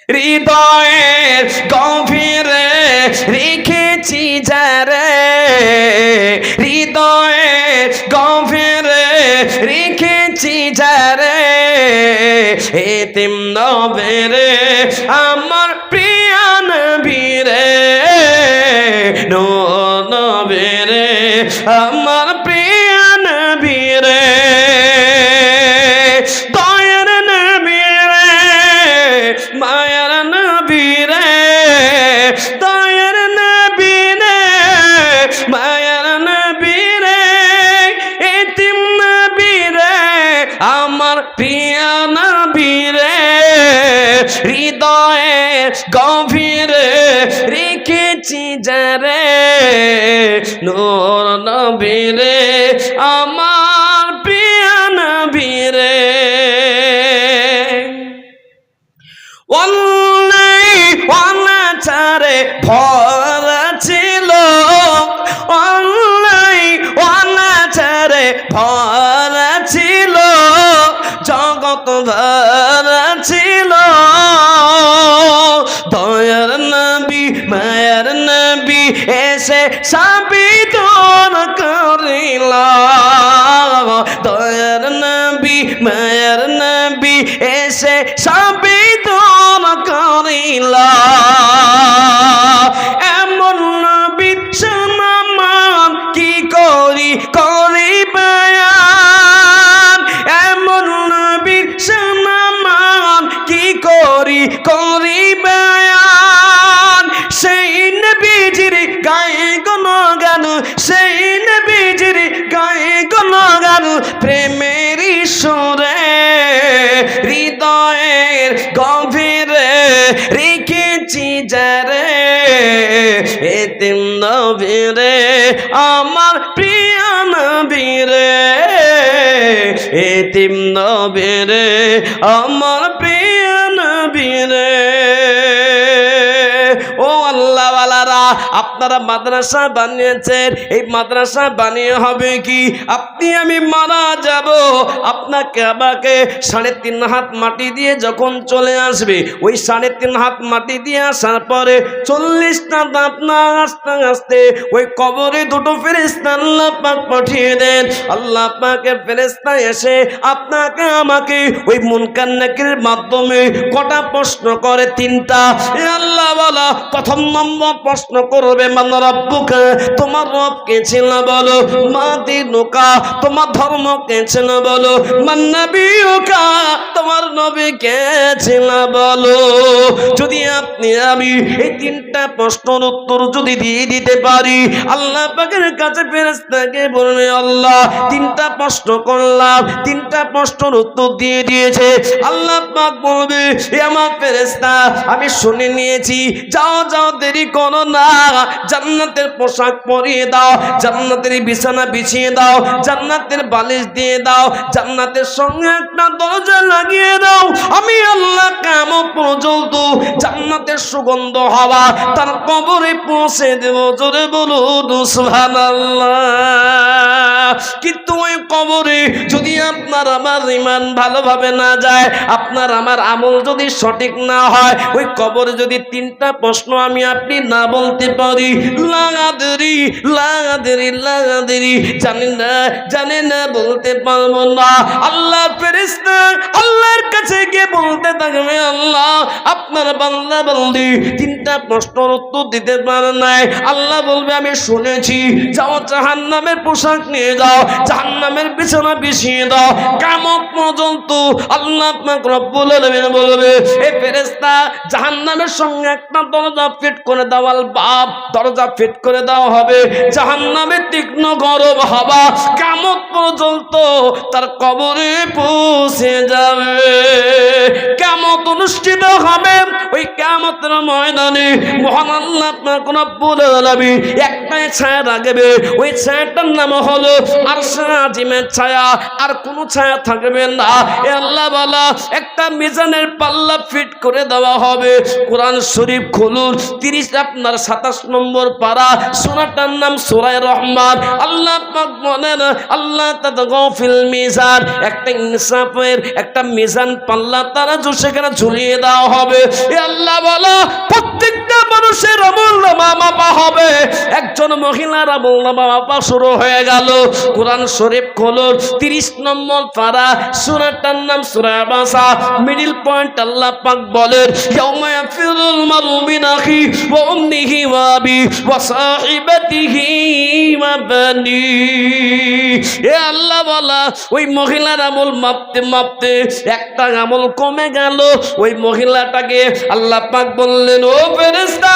হৃদয়ের গভীরে রেখেছি যারে, হৃদয়ের গভীরে রেখেছি যারে, এতিম নবীরে আমার প্রিয় নবীরে, নূর নবীরে আমার প্রিয় নবীরে, দয়ার নবীরে মায়ার নবীরে, দয়ার নবীরে মায়ার নবীরে, এতিম নবীরে আমার প্রিয় নবীরে, হৃদয়ে গভীরে রেখেছি যারে, নূর নবীরে আমার প্রিয় নবীরে। অনাচারে ভরা ছিল, অনাচারে ভরা ছিল, জগৎ ভরা ছিল, দয়ার নবী মায়ার নবী এসে সাবিতন করিল, দয়ার নবী মায়ার নবী এসে সাবিতন করিল, এমন নবী সুনাম কি করি করি বয়ান, এমন নবী সুনাম কি করি করি বয়ান, সেই নবীজির গায়ে গুণগান, সেই নবীজির গায়ে গুণগান, প্রেমের সুরে হৃদয়ের গভীরে রেখেছি যারে, এতিম নবীরে আমার প্রিয় নবীরে, এতিম নবীরে আমার প্রিয় নবীরে। ও আল্লাহ ওয়ালারা, আপনারা মাদ্রাসা বানিয়েছেন, এই মাদ্রাসা বানিয়ে হবে কি আপনি আমি মারা যাব, আপনাকে আমাকে 3.5 হাত মাটি দিয়ে যখন চলে আসবে, ওই 3.5 হাত মাটি দিয়ে আসার পরে 40টা দাঁত না আস্তে আস্তে ওই কবরে দুটো ফেরেশতা আল্লাহ পাক পাঠিয়ে দেন। আল্লাহ পাকের ফেরেশতা এসে আপনাকে আমাকে ওই মুনকার নাকিরের মাধ্যমে কটা প্রশ্ন করে? 3টা। আল্লাহ বলা প্রথম নম্বর প্রশ্ন করবে মান রাব্বুকা, তোমার রব কে ছিল বলো, মা দিনুকা, তোমার ধর্ম কে ছিল বলো, মান নবিয়ুকা, তোমার নবী কে ছিল বলো। যদি আপনি আমি এই 3টা প্রশ্নের উত্তর যদি দিয়ে দিতে পারি, আল্লাহ পাকের কাছে ফেরেশতাকে বলবে আল্লাহ 3টা প্রশ্ন করলাম, 3টা প্রশ্নের উত্তর দিয়ে দিয়েছে। আল্লাহ পাক বলবে এ আমার ফেরেশতা আমি শুনে নিয়েছি, যাও যাও দেরি করো না, জান্নাতের পোশাক পরিয়ে দাও, জান্নাতের বিছানা বিছিয়ে দাও, জান্নাতের বালিশ দিয়ে দাও, জান্নাতের সঙ্গে একটা দরজা লাগিয়ে দাও, আমি আল্লাহ কিয়ামত পর্যন্ত জান্নাতের সুগন্ধ হাওয়া তার কবরে পৌঁছে দেব। জোরে বলুন সুবহানাল্লাহ। কিন্তু ওই কবরে যদি আপনার আমার ঈমান ভালোভাবে না যায়, আপনার আমার আমল যদি সঠিক না হয়, ওই কবরে যদি 3টা প্রশ্ন আমি আপনি না বলতে পারি, লাগাদেরি লাগাদেরি লাগাদেরি, জানি না বলতে পারবো না, আল্লাহ ফেরেশতা আল্লাহর কাছে গিয়ে বলতে থাকবে আল্লাহ আপনার বান্দা বান্দি 3টা প্রশ্নের উত্তর দিতে পারে নাই। আল্লাহ বলবে আমি শুনেছি, যাও জাহান্নামের পোশাক নিয়ে যাও, জাহান্নামের বিছানা বিছিয়ে দাও, কিয়ামত পর্যন্ত আল্লাহ পাক রব্বুল আলামিন বলবে এই ফেরেশতা জাহান্নামের সঙ্গে একটা দরজা ফিট করে দেওয়াল বাপ দরজা ফিট করে দেওয়া হবে, জাহান্নামের তীক্ষ্ণ গরম হাওয়া কিয়ামত পর্যন্ত তার কবরে পৌঁছে যাবে। কিয়ামত অনুষ্ঠিত হবে, ওই কিয়ামত কিয়ামতের ময়দানে মহান আল্লাহ পাক রব্বুল আলামিন একটাই ছায়া রাখবে, ওই ছায়াটার নাম হলো আরশে আজিমের ছায়া, আর কোনো ছায়া থাকবে না। এ আল্লাহ বলা একটা মিজানের পাল্লা ফিট করে দেওয়া হবে। কোরআন শরীফ খুলুন, 27 নম্বর পারা, সূরাটার নাম সূরা রহমান। আল্লাহ পাক বলেন আল্লাহ তাতগাফিল মিজান, একটা ইনসাফের একটা মিজান পাল্লা তারা সেখানে ঝুলিয়ে দেওয়া হবে। এ আল্লাহ বলা প্রত্যেকটা মানুষের আমলনামা মাপা হবে। একজন মহিলার আমলনামা মাপা শুরু হয়ে গেল। কোরআন শরীফ খুলুন, 30 নম্বর পারা, সূরাটার নাম সূরা আবাসা। মিডল পয়েন্ট আল্লাহ পাক বলেন ইয়াউমা ইয়াফিরুল মারউ মিন আখি ওয়া উম্মিহি ওয়া আবি ওয়া সাহিবাতিহি ওয়া বানি। এ আল্লাহ বলা ওই মহিলার আমল মাপতে মাপতে একটা আমল কমে গেল। ওই মহিলাটাকে আল্লাহ পাক বললেন ও ফেরেশতা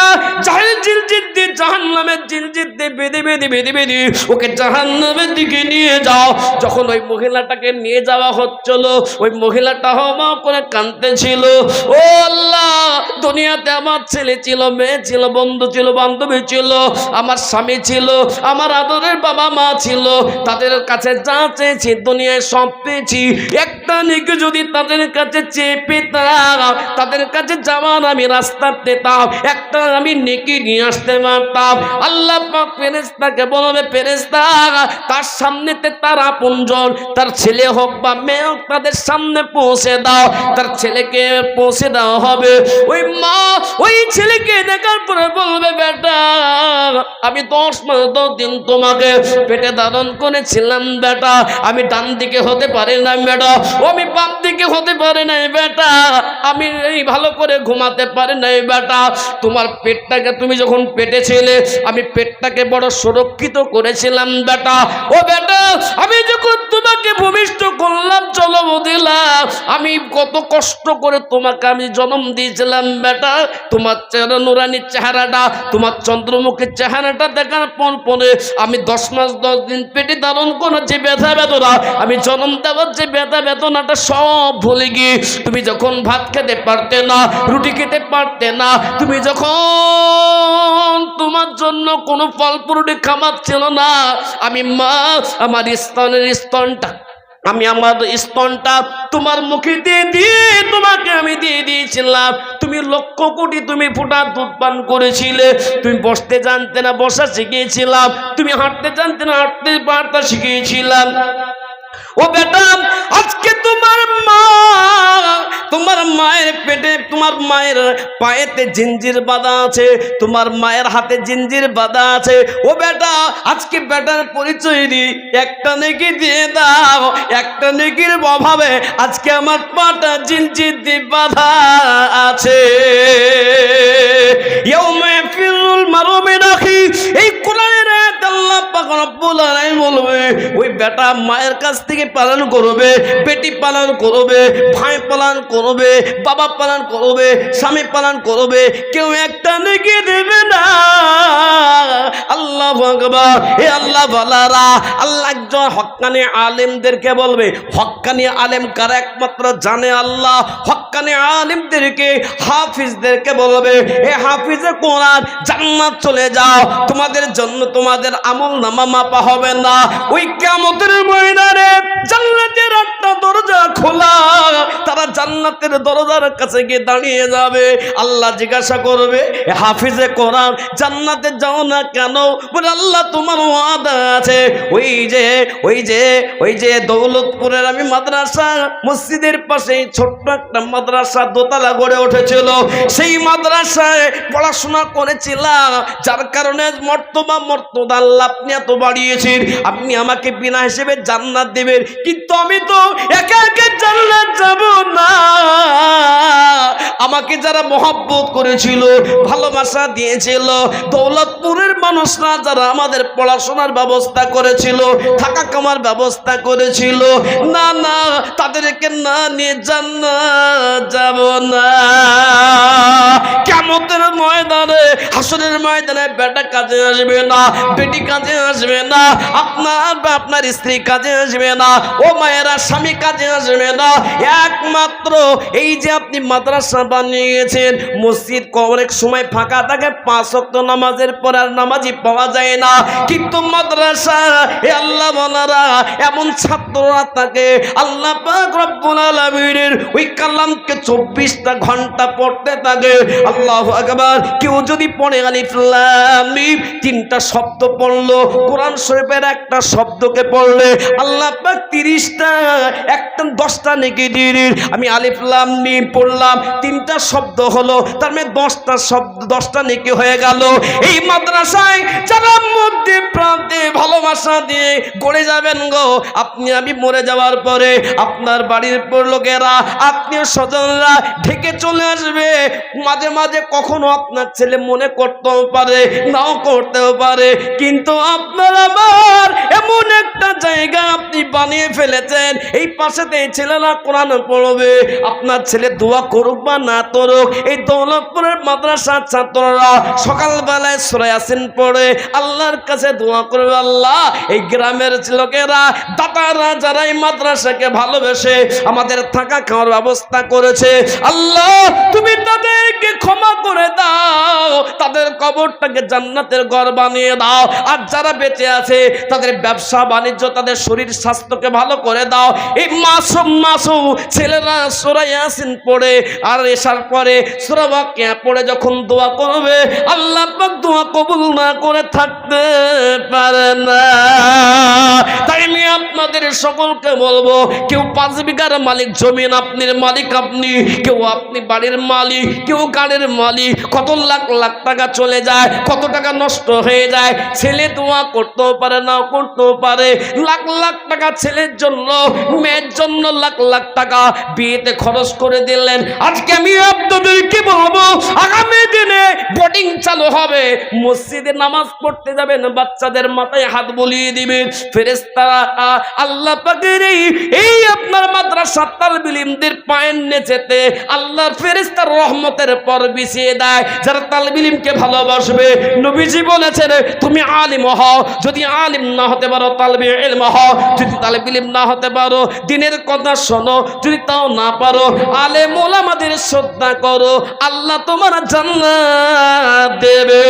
জাহান্নামের জিনজিত দিয়ে বেঁধে বেঁধে বেঁধে বেঁধে ওকে জাহান্নামের দিকে নিয়ে যাও। যখন ওই মহিলাটাকে নিয়ে যাওয়া হচ্ছিল, ওই মহিলাটা হাওয়া করে কাঁদতেছিল, ও আল্লাহ দুনিয়াতে আমার ছেলে ছিল, মেয়ে ছিল, বন্ধু ছিল, বান্ধবী ছিল, আমার স্বামী ছিল, আমার আদরের বাবা মা ছিল, তাদের কাছে যা চেয়েছি দুনিয়ায় সব পেয়েছি। একটা নেকি যদি তাদের কাছে চেয়ে পেতাম, তাদের কাছে যাওয়ার আমি রাস্তা পেতাম, একটা আমি নেকি নিয়ে আসতে পারতাম। আল্লাহ পাক ফেরেশতাকে বলবে ফেরেশতা তার সামনেতে তার আপনজন, তার ছেলে হোক বা মেয়ে হোক, তাদের সামনে পৌঁছে দাও। তার ছেলেকে পৌঁছে দেওয়া হবে। ওই মা ওই ছেলেকে দেখার পরে বলবে বেটা আমি 10 মাস 10 দিন তোমাকে পেটে ধারণ করেছিলাম বেটা, আমি ডান দিকে হতে পারি না বেটা, আমি বাম দিকে হতে পারি না বেটা, আমি এই ভালো করে ঘুমাতে পারি না বেটা। তোমার পেটটাকে তুমি যখন পেটে ছিলে আমি পেটটাকে বড় সুরক্ষিত করেছিলাম বেটা। ও বেটা আমি যখন তোমাকে ভূমিষ্ঠ করলাম জন্ম দিলাম, আমি কত কষ্ট করে তোমাকে আমি জন্ম দিয়েছিলাম বেটা। তোমার চেহারা নুরানির চেহারাটা, তোমার চন্দ্রমুখীর চেহারাটা দেখার পর পরে আমি 10 মাস 10 দিন পেটে ধারণ করার যে ব্যথা বেদনা, আমি জন্ম দেওয়ার যে ব্যথা বেদনাটা সব ভুলে গিয়ে তুমি যখন ভাত খেতে পারতে না, রুটি খেতে পারতে না, তুমি যখন তোমার জন্য কোনো ফল ফ্রুট খাবার ছিল না, আমি মা আমার স্তনটা আমি আমার স্তনটা তোমার মুখে দিয়ে তোমাকে আমি দিয়ে দিয়েছিলাম। তুমি লক্ষ কোটি তুমি ফোঁটা দুধ পান করেছিলে। তুমি বসতে জানতে না বসা শিখিয়েছিলাম, তুমি হাঁটতে জানতে না হাঁটতে পারতা শিখিয়েছিলাম। ও বেটা আজকে তোমার মা, তোমার মায়ের পেটে তোমার মায়ের পায়েতে জিঞ্জির বাঁধা আছে, তোমার মায়ের হাতে জিঞ্জির বাঁধা আছে। ও বেটা আজকে বেটার পরিচয় দি একটা নেকি দিয়ে দাও, একটা নেকির অভাবে আজকে আমার পাটা জিঞ্জির দিয়ে বাঁধা আছে। ইয়াউমা ইয়াফিরুল মারউ মিন আখি, এই কোরআনের আয়াত আল্লাহ পাক রব্বুল আলামিন বলবে ওই বেটা মায়ের কাছ থেকে পালন করবে, বেটি পালন করবে, ভাই পালন করবে, বাবা পালন করবে, স্বামী পালন করবে, কেউ একটা নেকি দেবে না। আল্লাহু আকবার। হে আল্লাহ বালারা, আল্লাহ একজন হক্কানি আলেমদেরকে বলবে, হক্কানি আলেম কারা একমাত্র জানে আল্লাহ। হক্কানি আলেমদেরকে হাফিজদেরকে বলবে এ হাফিজে কোরআন জান্নাত চলে যাও, তোমাদের জন্য তোমাদের আমল নামা মাপা হবে না। ওই কিয়ামতের ময়দানে জান্নাতের একটা দরজা খোলা, তারা জান্নাতের দরজার কাছে গিয়ে দাঁড়িয়ে যাবে। আল্লাহ জিজ্ঞাসা করবে হাফিজে কোরআন জান্নাতে যাও না কেন? বলে আল্লাহ তোমার ওয়াদা আছে। ওই যে দৌলতপুরের আমি মাদ্রাসা মসজিদের পাশে ছোট্ট একটা মাদ্রাসা দোতলা গড়ে উঠেছিল, সেই মাদ্রাসায় পড়াশোনা করেছিলাম, যার কারণে মর্তবা আল্লাহ আপনি এত বাড়িয়েছেন, আপনি আমাকে বিনা হিসেবে জান্নাত দেবেন। কিন্তু আমি তো একা একা জান্নাত যাব না, আমাকে যারা মহব্বত করেছিল, ভালোবাসা দিয়েছিল, দৌলতপুরের মানুষরা যারা আমাদের পড়াশোনার ব্যবস্থা করেছিল, থাকা কামার ব্যবস্থা করেছিল, না না তাদেরকে না নিয়ে জান্নাত যাব না। কিয়ামতের ময়দানে, হাসরের ময়দানে বেটা কাজে আসবে না, বেটি কাজে আসবে না, আপনার স্ত্রী কাজে আসবে না, ও মায়েরা স্বামী কাজে আসবে না। একমাত্র এই যে আপনি মাদ্রাসা বানিয়েছেন, মসজিদ অনেক সময় ফাঁকা থাকে, 5 ওয়াক্ত নামাজের পর আর নামাজি পাওয়া যায় না, কিন্তু মাদ্রাসা এ আল্লাহ ওয়ালারা এমন ছাত্ররা থাকে, আল্লাহ পাক রব্বুল আলামিনের ওই কালামকে 24টা ঘন্টা পড়তে থাকে। আল্লাহু আকবার। কেউ যদি পড়ে আলিফ লাম মিম 3টা শব্দ পড়লো, কোরআন শরীফের একটা শব্দকে পড়লে আল্লাহ পাক 30টা, একটা 10টা নেকি দিয়ে। আমি আলিফ লাম মিম পড়লাম, 3টা শব্দ হলো, তার মানে 10টা শব্দ, 10টা নেকি হয়ে গেল। এই মাদ্রাসায় যারা মধ্যে প্রান্তে ভালোবাসা দিয়ে গড়ে যাবেন গো, আপনি আমি মরে যাওয়ার পরে আপনার বাড়ির লোকেরা, আত্মীয় স্বজনরা ঢেকে চলে আসবে। মাঝে মাঝে কখনো আপনার ছেলে মনে করতেও পারে, নাও করতেও পারে, কিন্তু আপনার আবার এমন একটা জায়গা আপনি বানিয়ে ফেলেছেন, এই পাশেতে ছেলেরা কোরআন পড়বে, আপনার ছেলে দোয়া করুক বা না করুক, এই দৌলতপুরের মাদ্রাসার ছাত্ররা সকালবেলায় সূরা ইয়াসিন পড়ে আল্লাহর কাছে দোয়া করবে, আল্লাহ এই গ্রামের লোকেরা, দাতারা যারা এই মাদ্রাসাকে ভালোবেসে আমাদের থাকা খাওয়ার ব্যবস্থা করেছে, আল্লাহ তুমি তাদেরকে ক্ষমা করে দাও, তাদের কবরটাকে জান্নাতের ঘর বানিয়ে দাও, আর যারা বেঁচে আছে তাদের ব্যবসা বাণিজ্য, তাদের শরীর স্বাস্থ্যকে ভালো করে দাও। এই মাসুম ছেলেরা সূরা ইয়াসিন পড়ে আর এশার পরে সূরা ওয়াকিয়া পড়ে যখন দোয়া করবে, আল্লাহ পাক দোয়া কবুল না করে থাকতে পারে না। তাই আমি আপনাদের সকলকে বলবো, কেউ 5 বিঘার মালিক জমিন আপনার মালিক আপনি, কেউ আপনি বাড়ির মালিক, কেউ গাড়ির মালিক, কত লাখ লাখ টাকা চলে যায়, কত টাকা নষ্ট হয়ে যায়, ছেলে দোয়া করতেও পারে না করতেও পারে, লাখ লাখ টাকা ছেলের জন্য, মেয়ের জন্য লাখ লাখ টাকা বিয়েতে খরচ করে দিলেন। আজকে আমি আপনাদেরকে বলবো, আগামী দিনে বোর্ডিং চালু হবে, মসজিদে নামাজ পড়তে যাবেন, বাচ্চাদের মাথায় হাত বুলিয়ে দিবেন, ফেরেশতারা আল্লাহ পাকের এই আপনার মাদ্রাসা তালবিল ইলমদের পায়ের নিচেতে আল্লাহর ফেরেশতার রহমতের পর বিছিয়ে দেয়। যারা তালবিল ইলমকে ভালোবাসবে, নবীজি বলেছেন তুমি আলিম হও, যদি আলিম না হতে পারো তালবিল ইলম হও, যদি তালবিল ইলম না হতে পারো দ্বীনের কথা শোনো, যদি তাও না পারো আলেম ওলামাদের শ্রদ্ধা করো, আল্লাহ তোমার জান্নাত দেবে।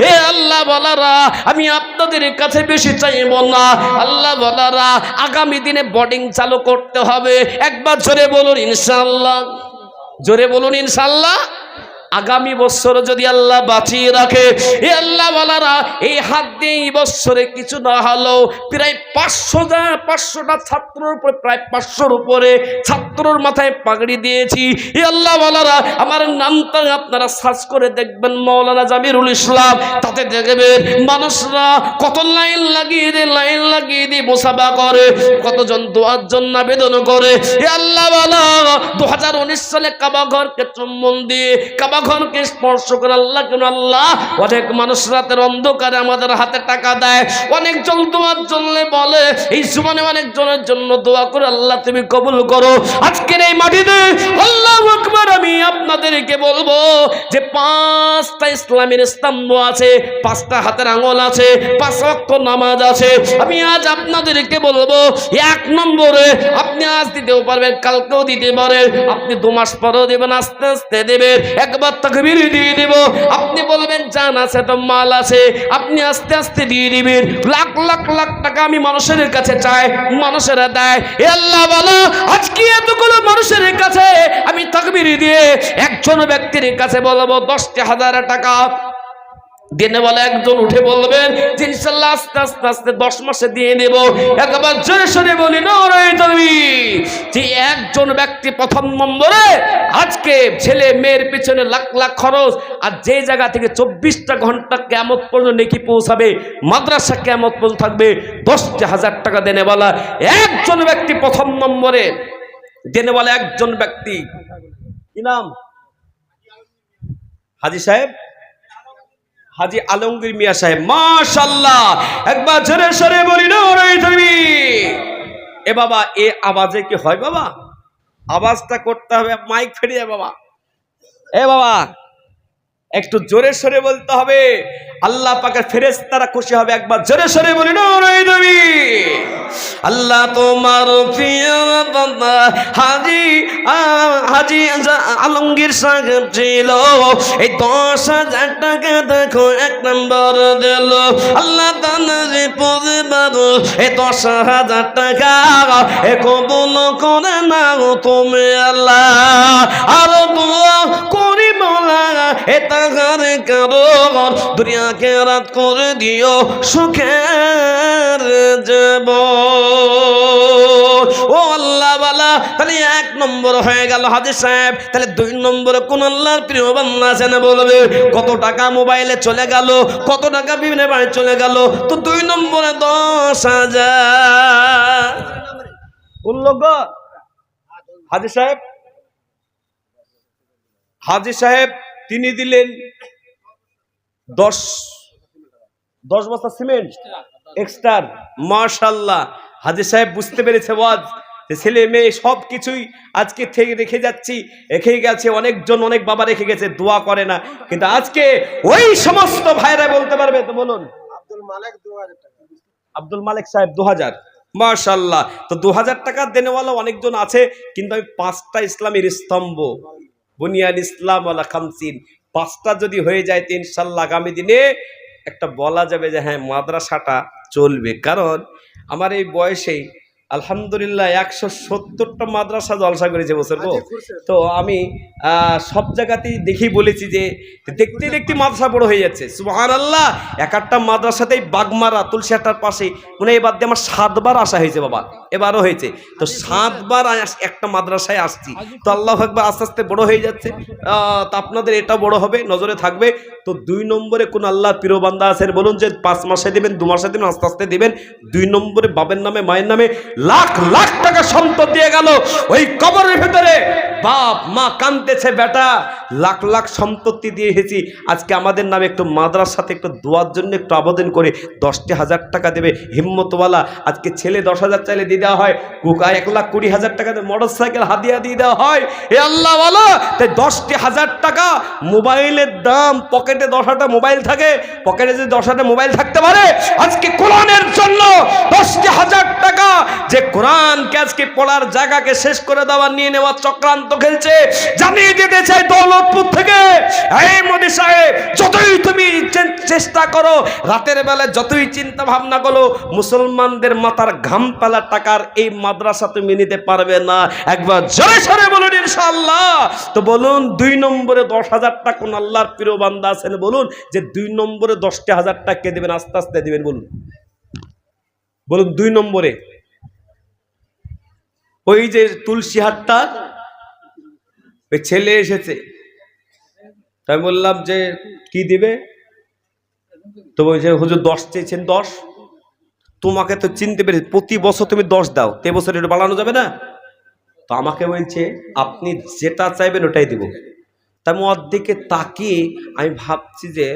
হে আল্লাহ বলারা, আমি আপনাদের কাছে বেশি চাইব না, আল্লাহ বলারা আগামী দিনে বোর্ডিং চালু করতে হবে। একবার জোরে বলুন ইনশাআল্লাহ, জোরে বলুন ইনশাআল্লাহ। আগামী বছর যদি আল্লাহ বাঁচিয়ে রাখে, এ আল্লাহ ওয়ালারা এই হাত দিয়ে এই বছরে কিছু না হলেও প্রায় 500টা ছাত্রের উপরে, প্রায় 500-র উপরে ছাত্রর মাথায় পাগড়ি দিয়েছি। এ আল্লাহ ওয়ালারা আমার নামটা আপনারা সার্চ করে দেখবেন, মাওলানা জামিরুল ইসলাম, তাতে দেখবেন মানুষরা কত লাইন লাগিয়ে দিয়ে মুসাফা করে, কতজন দোয়ার জন্য আবেদন করে। এ আল্লাহ ওয়ালা 2019 সালে কাবা ঘরকে চুম্বন দিয়ে কাবা ঘরকে স্পর্শ করে আল্লাহ, কেন আল্লাহ অনেক মানুষ রাতের অন্ধকারে আমাদের হাতে টাকা দেয়, অনেকজন দোয়ার জন্য বলে, এই জীবনে অনেকজনের জন্য দোয়া করে, আল্লাহ তুমি কবুল করো। আজকের এই মাটিতে আল্লাহু আকবার, আমি আপনাদেরকে বলবো যে 5টা ইসলামের স্তম্ভ আছে, 5টা হাতের আঙ্গুল আছে, 5 ওয়াক্ত নামাজ আছে। আমি আজ আপনাদেরকে বলবো, 1 নম্বরে আপনি আজ দিতেও পারবেন, কালকেও দিতে পারেন, আপনি 2 মাস পরেও দেবেন, আস্তে আস্তে দেবেন, একবার তাকবীর দিয়ে দেব, আপনি বলবেন জান আছে তো মাল আছে, আপনি আস্তে আস্তে দিয়ে দিবেন। লাখ লাখ লাখ টাকা আমি মানুষের কাছে চাই, মানুষেরা দেয়। এ আল্লাহ বলো, আজকে এতগুলো মানুষের কাছে আমি তাকবীর দিয়ে একজন ব্যক্তির কাছে বলবো 10,000 টাকা দিনে বলে, একজন উঠে বলবেন ইনশাআল্লাহ আস্তে আস্তে আস্তে 10 মাসে দিয়ে দেব। একবার জোরে সোরে বলি নারায়ে তাকবীর। যে একজন ব্যক্তি 1ম নম্বরে আজকে ছেলে মেয়ের পিছনে লাখ লাখ খরচ, আর যে জায়গা থেকে 24টা ঘন্টা কিয়ামত পর্যন্ত নেকি পৌঁছাবে, মাদ্রাসা কিয়ামত পর্যন্ত থাকবে, 10,000 টাকা দেনে বলা একজন ব্যক্তি 1ম নম্বরে দেনে বলা একজন ব্যক্তি। কি নাম? হাজী সাহেব, হাজী আলমগীর মিয়া সাহেব, মাশাআল্লাহ। একবার জোরে সরে বলি নারায়ে তাকবীর। এ বাবা, এ আওয়াজে কি হয় বাবা? আওয়াজটা করতে হবে, মাইক ফেরিয়ে বাবা। এ বাবা, একটু জোরে সরে বলতে হবে, আল্লাহ পাকের ফেরেশতারা খুশি হবে। একবার জোরে সরে বলি নারে তাকবীর। আল্লাহ তোমার প্রিয় বান্দা হাজি আলমগীর সাহেব ছিল, এই 10,000 টাকা দেখো 1 নম্বর দিল। আল্লাহ তাআলা পরিবার এই 10,000 টাকা কবুল করে নাও তুমি আল্লাহ। আর দোয়া করি মোলা এ তাগার কারণ দুনিয়া খেরাত করে দিও সুখের জীবন। ও আল্লাহ বালা, তাহলে 1 নম্বর হয়ে গেল হাজী সাহেব। তাহলে 2 নম্বরে কোন আল্লাহর প্রিয় বান্দা আছেন বলবে? কত টাকা মোবাইলে চলে গেল, কত টাকা বিভিন্ন বাড়ি চলে গেল, তো 2 নম্বরে 10,000 উল্লঙ্ঘ। হাজী সাহেব তিনি দিলেন 10 বস্তা সিমেন্ট এক্সট্রা। মাশাআল্লাহ, হাজী সাহেব বুঝতে পেরেছে ওয়াজ যে ছেলে মেয়ে সব কিছুই আজকে থেকে রেখে যাচ্ছি, রেখে গেছে অনেকজন, অনেক বাবা রেখে গেছে, দোয়া করে না, কিন্তু আজকে ওই সমস্ত ভাইরা বলতে পারবে। তো বলুন। আব্দুল মালিক সাহেব 2000। মাশাআল্লাহ, তো 2000 টাকা দেনেওয়ালা অনেকজন আছে, কিন্তু আমি 5টা ইসলামের স্তম্ভ বুনিয়াল ইসলাম ওয়ালা খামসিন, 5টা যদি হয়ে যায় তো ইনশাআল্লাহ আগামী দিনে একটা বলা যাবে যে হ্যাঁ মাদ্রাসাটা চলবে। কারণ আমার এই বয়সেই আলহামদুলিল্লাহ 170টা মাদ্রাসা জলসা করেছে বছর। তো আমি সব জায়গাতেই দেখি বলেছি যে দেখতে দেখতে মাদ্রাসা বড় হয়ে যাচ্ছে। সুবহানাল্লাহ, 1-1টা মাদ্রাসাতেই বাগমারা তুলসিয়াটার পাশে মানে এবার দিয়ে আমার 7বার আসা হয়েছে বাবা, এবারও হয়েছে। তো 7বার একটা মাদ্রাসায় আসছি। তো আল্লাহু আকবার, আস্তে আস্তে বড় হয়ে যাচ্ছে। তা আপনাদের এটা বড় হবে, নজরে থাকবে। তো 2 নম্বরে কোন আল্লাহ প্রিয় বান্দা আছেন বলুন যে 5 মাসে দিবেন, 2 মাসে দিবেন, আস্তে আস্তে দিবেন। 2 নম্বরে বাবের নামে মায়ের নামে লাখ লাখ টাকা সম্পদ দিয়ে গেল, ওই কবরের ভিতরে বাপ মা কাঁদতেছে, বেটা লাখ লাখ সম্পত্তি দিয়ে এসেছি, আজকে আমাদের নামে একটু মাদ্রাসাতে একটু দোয়ার জন্য একটু আবেদন করে 10,000 টাকা দেবে হিম্মতওয়ালা। আজকে ছেলে 10,000 চাইলে দিয়ে দেওয়া হয়, কুকা 1,20,000 টাকা দিয়ে মোটর সাইকেল হাদিয়া দিয়ে দেওয়া হয়। এ আল্লাহ বলো, তাই 10,000 টাকা মোবাইলের দাম। পকেটে 10টা মোবাইল থাকে, পকেটে যদি 10টা মোবাইল থাকতে পারে, আজকে কোরআনের জন্য 10,000 টাকা যে কোরআনকে আজকে পড়ার জায়গাকে শেষ করে দেওয়ার নিয়ে নেওয়ার চক্রান্ত খেলছে। জানিয়ে দিতে চাই দৌলতপুর থেকে, এই মোদি সাহেব যতই তুমি চেষ্টা করো, রাতের বেলা যতই চিন্তা ভাবনা করো, মুসলমানদের মাথার ঘাম পালা টাকার এই মাদ্রাসা তুমি নিতে পারবে না। একবার জোরে সরে বলুন ইনশাআল্লাহ। তো বলুন 2 নম্বরে 10,000 টাকা কোন আল্লাহর প্রিয় বান্দা আছেন বলুন যে 2 নম্বরে 10,000 টাকা কে দেবেন? আস্তে আস্তে দিবেন বলুন। বলুন 2 নম্বরে ওই যে তুলসীহাটটা ওই ছেলে এসেছে, তাই বললাম যে কি দিবে, তো বলছে হুজুর 10 চেয়েছেন। 10 তোমাকে তো চিনতে পেরেছি, প্রতি বছর তুমি 10 দাও, তে বছর এটা বাড়ানো যাবে না? তো আমাকে বলছে আপনি যেটা চাইবেন ওটাই দিব। তাই আমি অর্ধেকে তাকিয়ে আমি ভাবছি যে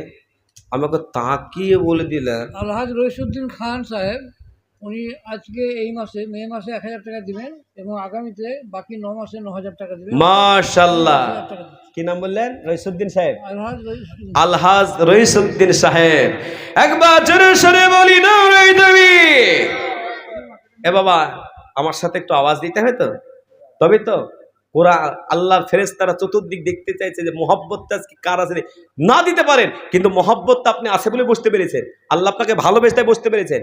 আমাকে তাকিয়ে বলে দিলেন আলহাজ রইসুদ্দিন খান সাহেব, উনি আজকে এই মাসে মে মাসে 1,000 টাকা দিবেন এবং আগামীতে বাকি 9 মাসে 9,000 টাকা দিবেন। মাশাআল্লাহ, কি নাম বললেন? রইসুদ্দিন সাহেব। আলহাজ রইসুদ্দিন। আলহাজ রইসুদ্দিন সাহেব, একবার জোরে সরে বলি না রে তুমি। এ বাবা আমার সাথে একটু আওয়াজ দিতে হবে তো, তবে তো ওরা আল্লাহর ফেরেশতারা চতুর্দিক দেখতে চাইছে যে মহব্বতটা আজকে কার আছে। না দিতে পারেন, কিন্তু মহব্বতটা আপনি আছে বলে বুঝতে পেরেছেন, আল্লাহ আপনাকে ভালোবেসে বুঝতে পেরেছেন।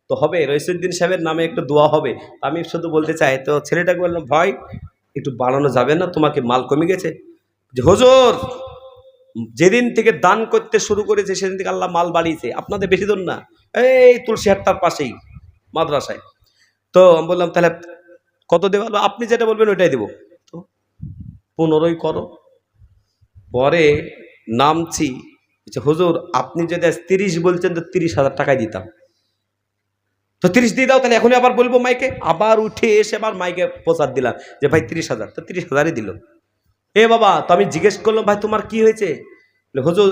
তো হবে রইসুদ্দিন সাহেবের নামে একটু দোয়া হবে। আমি শুধু বলতে চাই, তো ছেলেটাকে বললাম ভাই একটু বাড়ানো যাবে না, তোমাকে মাল কমে গেছে। যে হুজুর যেদিন থেকে দান করতে শুরু করেছে সেদিন থেকে আল্লাহ মাল বাড়িয়েছে, আপনাদের বেশি দূর না, এই তুলসীহাটটার পাশেই মাদ্রাসায়। তো আমি বললাম তাহলে কত দেবো? আপনি যেটা বলবেন ওইটাই দেবো। তো 15ই করো। পরে নামছি, হুজুর আপনি যদি 30 বলছেন তো 30,000 টাকায় দিতাম। তো 30 দিয়ে দাও, তাহলে এখনই আবার বলবো মাইকে। আবার উঠে এসে আবার মাইকে প্রচার দিলাম যে ভাই 30,000, তো 30,000ই দিল। এ বাবা, তো আমি জিজ্ঞেস করলাম ভাই তোমার কি হয়েছে? হুজুর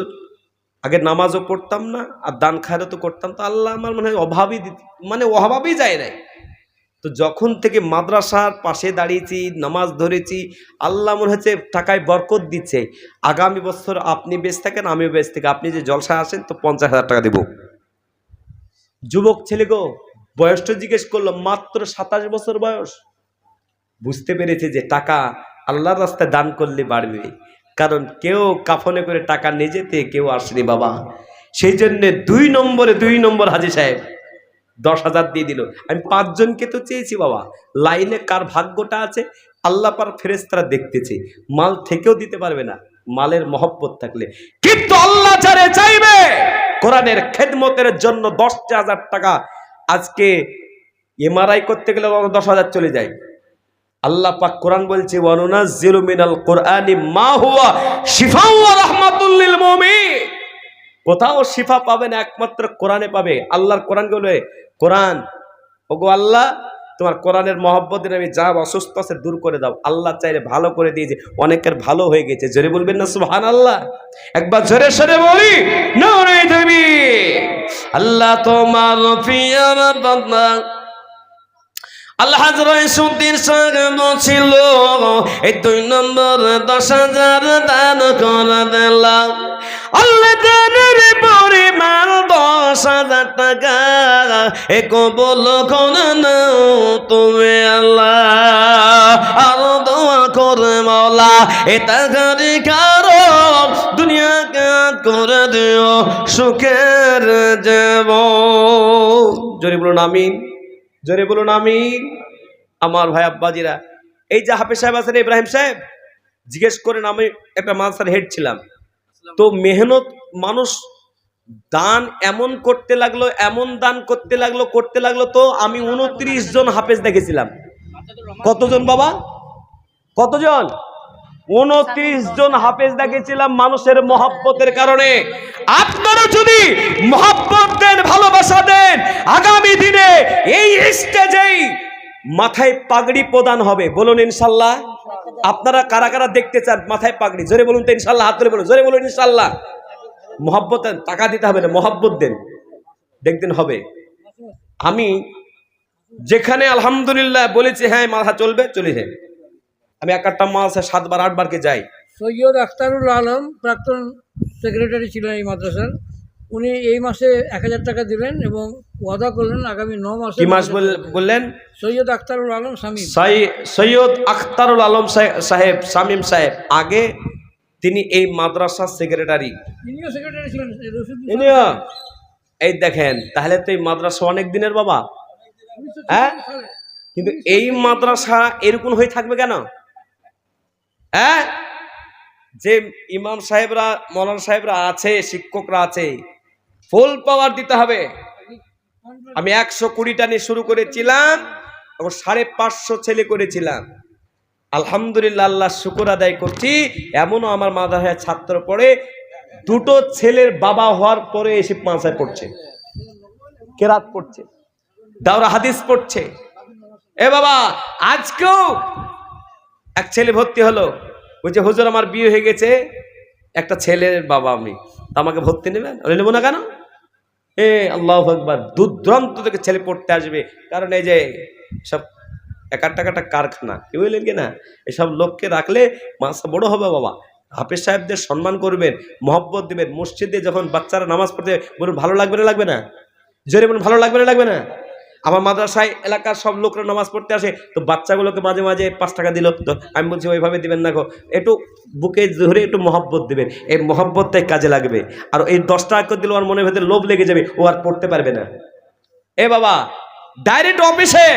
আগে নামাজও পড়তাম না আর দান খায়রও তো করতাম, তো আল্লাহ আমার মনে হয় অভাবই মানে অভাবই যায় নাই। তো যখন থেকে মাদ্রাসার পাশে দাঁড়িয়েছি, নামাজ ধরেছি, আল্লাহ মনে হচ্ছে টাকায় বরকত দিচ্ছে। আগামী বছর আপনি বেঁচে থাকেন, আমিও বেঁচে থাকি, আপনি যে জলসায় আসেন তো 50,000 টাকা দেব। যুবক ছেলে গো, বয়সটা জিজ্ঞেস করলো, মাত্র 27 বছর বয়স। বুঝতে পেরেছে যে টাকা আল্লাহর রাস্তায় দান করলে বাড়বে, কারণ কেউ কাফনে করে টাকা নিয়ে যেতে কেউ আসেনি বাবা। সেই জন্য 2 নম্বর হাজী সাহেব 10,000 দিয়ে দিল। আমি 5 জনকে তো চেয়েছি বাবা, লাইনে কার ভাগ্যটা আছে আল্লাহ পার ফেরেশতারা দেখতেছে। মাল থেকেও দিতে পারবে না, মালের মহব্বত থাকলে। কিন্তু আল্লাহ যারে চাইবে কোরআনের খেদমতের জন্য 10,000 টাকা, আজকে এমআরআই করতে গেলে 10,000 চলে যায়। আল্লাহ পাক কোরআন বলছে, ওয়ানুনাজ্জিলু মিনাল কোরআনি মা হুয়া শিফাউ ওয়া রাহমাতুল লিল মুমিন। কোথাও শিফা পাবে না, একমাত্র কোরআনে পাবে। আল্লাহর কোরআন বলে, কোরআন ওগো আল্লাহ, তোমার কোরআনের মহব্বত দিয়ে আমি যা অসুস্থ আছে দূর করে দাও। আল্লাহ চাইলে ভালো করে দিয়েছে, অনেকের ভালো হয়ে গেছে। জোরে বলবেন না সুবহানাল্লাহ? একবার জোরে সরে বলি নারে তাকবীর। আল্লাহ তোমার প্রিয় বান্দা আল্লাহ রাইসুদ্দিন সাহেব ছিল, এই 2 নম্বর 10,000 দান করে দিলাম। আল্লাহ দানের পরিমাণ 10,000 টাকা এ কবুল করে নাও তুমি আল্লাহ। আর দোয়া করে মাওলা এ টাকার কারণ দুনিয়াকে করে দিও সুখের জীবন। জোরে বলুন আমিন, জোরে বলুন আমিন। আমার ভাই আব্বাজিরা, এই যে হাফেজ সাহেব আছেন ইব্রাহিম সাহেব, জিজ্ঞেস করেন, আমি একটা মাদ্রাসার হেড ছিলাম, তো মেহনত মানুষ দান এমন করতে লাগলো, এমন দান করতে লাগলো তো আমি 29 জন হাফেজ দেখেছিলাম। কতজন বাবা, কতজন? 29 জন হাফেজ দেখেছিলাম মানুষের মহব্বতের কারণে। আপনারা যদি মহব্বত দেন, ভালোবাসা দেন, আগামী দিনে এই স্টেজেই মাথায় পাগড়ি প্রদান হবে। বলুন ইনশাল্লাহ। আপনারা কারা কারা দেখতে চান মাথায় পাগড়ি? জোরে বলুন তো ইনশাল্লাহ, হাত তুলে বলুন, জোরে বলুন ইনশাল্লাহ। মহব্বত দেন, টাকা দিতে হবে না, মহব্বত দেন, দেখবেন হবে। আমি যেখানে আলহামদুলিল্লাহ বলেছি হ্যাঁ মাথা চলবে, চলে যায়। আমি একটা মাসে 7 বার 8 বারকে যাই। সৈয়দ আখতারুল আলম প্রাক্তন সেক্রেটারি ছিলেন এই মাদ্রাসার, উনি এই মাসে 1,000 টাকা দিলেন এবং ওয়াদা করলেন আগামী 9 মাসে। কি মাস বললেন? সৈয়দ আখতারুল আলম শামীম। সৈয়দ আখতারুল আলম সাহেব শামীম সাহেব, আগে তিনি এই মাদ্রাসার সেক্রেটারি, তিনিও সেক্রেটারি ছিলেন। এই দেখেন, তাহলে তো এই মাদ্রাসা অনেক দিনের বাবা। হ্যাঁ, কিন্তু এই মাদ্রাসা এরকম হয়ে থাকবে কেন? হ্যাঁ, যে ইমাম সাহেবরা, মৌলানা সাহেবরা আছে, শিক্ষকরা আছে, ফুল পাওয়ার দিতে হবে। আমি 120টা নিয়ে শুরু করেছিলাম, এবং 550 ছেলে করেছিলাম। আলহামদুলিল্লাহ, আল্লাহ শুকর আদায় করছি, এমনও আমার মাদ্রাসায় ছাত্র পড়ে 2টো ছেলের বাবা হওয়ার পরে এসে মাদ্রাসায় পড়ছে, কেরাত পড়ছে, দাওরা হাদিস পড়ছে। এ বাবা, আজকেও এক ছেলে ভর্তি হলো, বলছে হুজুর আমার বিয়ে হয়ে গেছে, একটা ছেলের বাবা আমি, আমাকে ভর্তি নেবেন? নেবো না কেন? আল্লাহু আকবার, দূর দূরান্ত থেকে ছেলে পড়তে আসবে, কারণ এই যে সব একটা কারখানা, কি বললেন কি না, এসব লোককে রাখলে মাদ্রাসা বড় হবে বাবা। হাফেজ সাহেবদের সম্মান করবেন, মহব্বত দেবেন। মসজিদে যখন বাচ্চারা নামাজ পড়তে বলুন, ভালো লাগবে না লাগবে না? জোরে বলুন, ভালো লাগবে না লাগবে না? আমার মাদ্রাসায় এলাকার সব লোকরা নামাজ পড়তে আসে, তো বাচ্চাগুলোকে মাঝে মাঝে 5 টাকা দিল, তো আমি বলছি ওইভাবে দিবেন না গো, একটু বুকে ধরে একটু মহব্বত দিবেন, এই মহব্বতটাই কাজে লাগবে। আর এই 10 টাকা করে দিলে ওর মনের ভেতরে লোভ লেগে যাবে, ও আর পড়তে পারবে না। এ বাবা, ডাইরেক্ট অফিসে।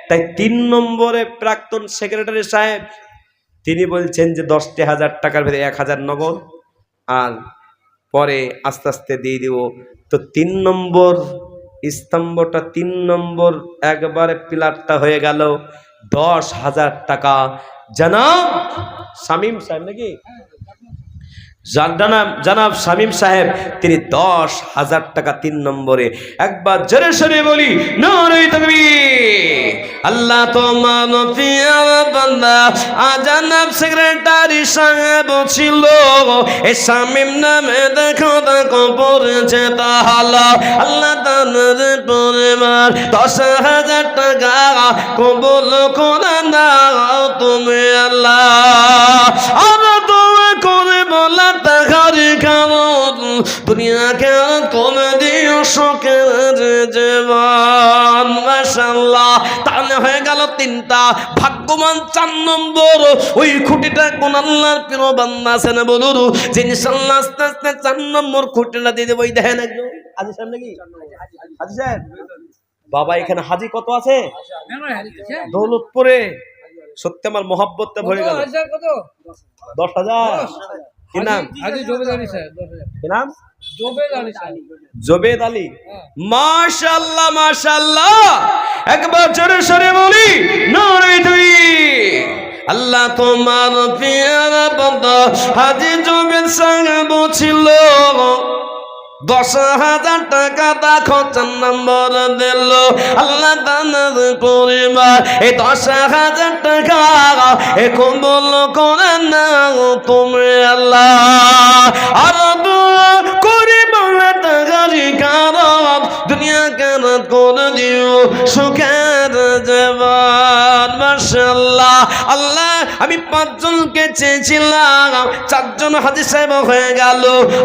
তাই 3 নম্বরে প্রাক্তন সেক্রেটারি সাহেব তিনি বলছেন যে 10,000 টাকার ভেতরে 1,000 নগদ, আর পরে আস্তে আস্তে দিয়ে দিব। তো 3 নম্বর স্তম্ভটা, 3 নম্বর একবারে পিলারটা হয়ে গেল 10,000 টাকা। জানাব শামীম সাহেব নাকি জানাব শামীম সাহেব তিনি 10,000 টাকা 3 নম্বরে। একবার জোরে সরে বলি নারে তাকবীর। আল্লাহ তোমার প্রিয় বান্দা জানাব সেক্রেটারি সাহেব ছিল এই শামীম নামে দেখো পড়েছে তাহলে আল্লাহ তাআলার পরিবার 10,000 টাকা কবুল করে নাও তুমি আল্লাহ। আর দোয়া করে বলা টাকারি কারণ দুনিয়াকে করে দিও শোকের জীবন। মাশাআল্লাহ, তাহলে হয়ে গেল 3টা। ভাগ্যবান 4 নম্বর ওই খুঁটিটা কোন আল্লাহর প্রিয় বান্দা আছেন বলুন যে ইনশাআল্লাহ আস্তে আস্তে 4 নম্বর খুঁটিটা দিয়ে দেব। ওই দেখেন একদম হাজি সাহেব নাকি হাজি সাহেব বাবা এখানে হাজি কত আছে দৌলতপুরে। সত্যি আমার মহব্বতটা ভরে গেল। 10,000 কি নাম? কি নাম? জোবেদ আলী। মাশাআল্লাহ মাশাআল্লাহ, একবার জোরে সরে বলি নারে তাকবীর। আল্লাহ তোমার প্রিয় বান্দা হাজী জোবেদ সাহেব ছিল 10,000 টাকা দেখো 4 নম্বর দিল আল্লাহ তাআলার পরিবার এই 10,000 টাকা এ কবুল করে নাও তুমি আল্লাহ। আর দোয়া করি বলা টাকারি কারণ দুনিয়া কেন করে দিও সুখের জীবন। মাশাআল্লাহ, আল্লাহ আমি 5 জনকে চেয়েছিলাম 4 জন হাজী সাহেব হয়ে গেল।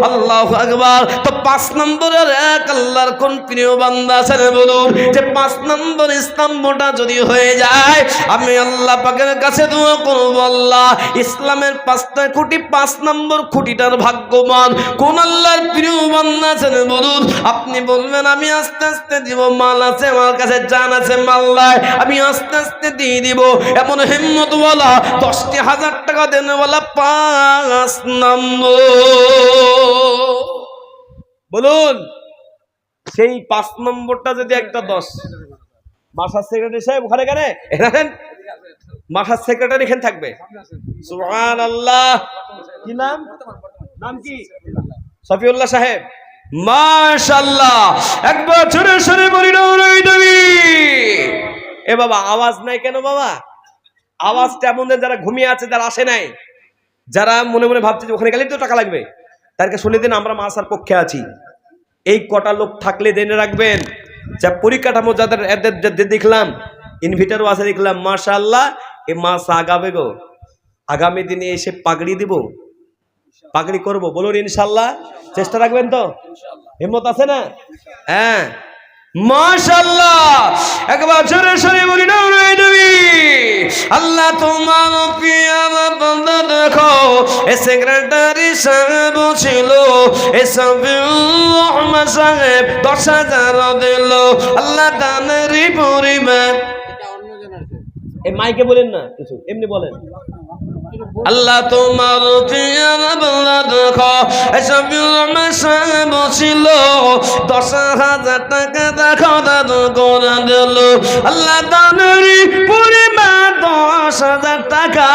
আল্লাহু আকবার। তো 5 নম্বরের এক আল্লাহর কোন প্রিয় বান্দা আছেন বলুন যে 5 নম্বর স্তম্ভটা যদি হয়ে যায় আমি আল্লাহ পাকের কাছে দোয়া করব আল্লাহ ইসলামের 5টা খুঁটি 5 নম্বর খুঁটিটার ভাগ্যবান কোন আল্লাহর প্রিয় বান্দা আছেন বলুন। আপনি বলবেন আমি আস্তে আস্তে দিব, মাল আছে আমার কাছে, জান আছে, মাল নাই, আমি আস্তে আস্তে দিয়ে দিব। এমন হিম্মতওয়ালা 10,000 টাকা দেনওয়ালা 5 নম্বর বলুন। সেই 5 নম্বরটা যদি একটা 10 মাসার সেক্রেটারি সাহেব ওখানে কেন এখানে মাসার সেক্রেটারি এখানে থাকবে। সুবহানাল্লাহ। কি নাম? নাম কি? সফিউল্লাহ সাহেব। মাশাআল্লাহ, একবার জোরে সরে বলি নারে তাকবীর। এ বাবা আওয়াজ নাই কেন বাবা? আওয়াজটা এমনদের যারা ঘুমিয়ে আছে, যারা আসে নাই, যারা মনে মনে ভাবছে যে ওখানে গেলেই তো টাকা লাগবে, তাদেরকে শুনে দিন আমরা মাসার পক্ষে আছি। এই কটা লোক থাকলে জেনে রাখবেন যা পরিকাঠামো যাদের এদের দেখলাম ইনভিটারও আছে দেখলাম মাশাআল্লাহ এই মাস আগাবে গো। আগামী দিনে এসে পাগড়ি দিব, পাগড়ি করব বলুন ইনশাআল্লাহ। চেষ্টা রাখবেন তো? হিম্মত আছে না? হ্যাঁ মাশাআল্লাহ, একবার জোরে সরে বলি নারে তাকবীর। আল্লাহ তোমার প্রিয় বান্দা দেখো এ সেক্রেটারি সাহেব ছিল এ সফিউল্লাহ সাহেব 10,000 দিল আল্লাহ তাআলারই পরিবার। এই মাইকে বলেন না কিছু, এমনি বলেন। আল্লাহ তোমার প্রিয় বান্দা দেখো এ সফিউল্লাহ সাহেব ছিল 10,000 টাকা দেখো দান করে দিল আল্লাহ তাআলারই পরিবার 10,000 টাকা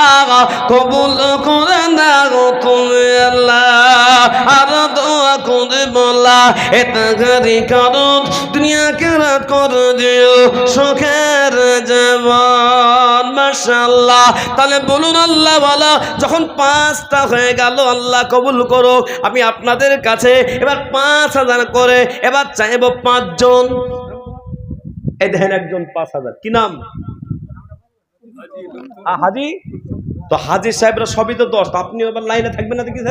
কবুল করে নাও তুমি আল্লাহ। আর দোয়া করে বলা এ টাকারি কারণ দুনিয়া কেরাত করে দিও সুখের জীবন। মাশাআল্লাহ, তাহলে বলুন আল্লাহ ওয়ালা যখন 5টা হয়ে গেল আল্লাহ কবুল করো। আমি আপনাদের কাছে এবার 5,000 করে এবার চাইব 5 জন। এই দেখেন একজন 5,000। কি নাম? হাজি। তো হাজি সাহেবরা সবই তো 10, আপনি এবার লাইনে থাকবেন না কি?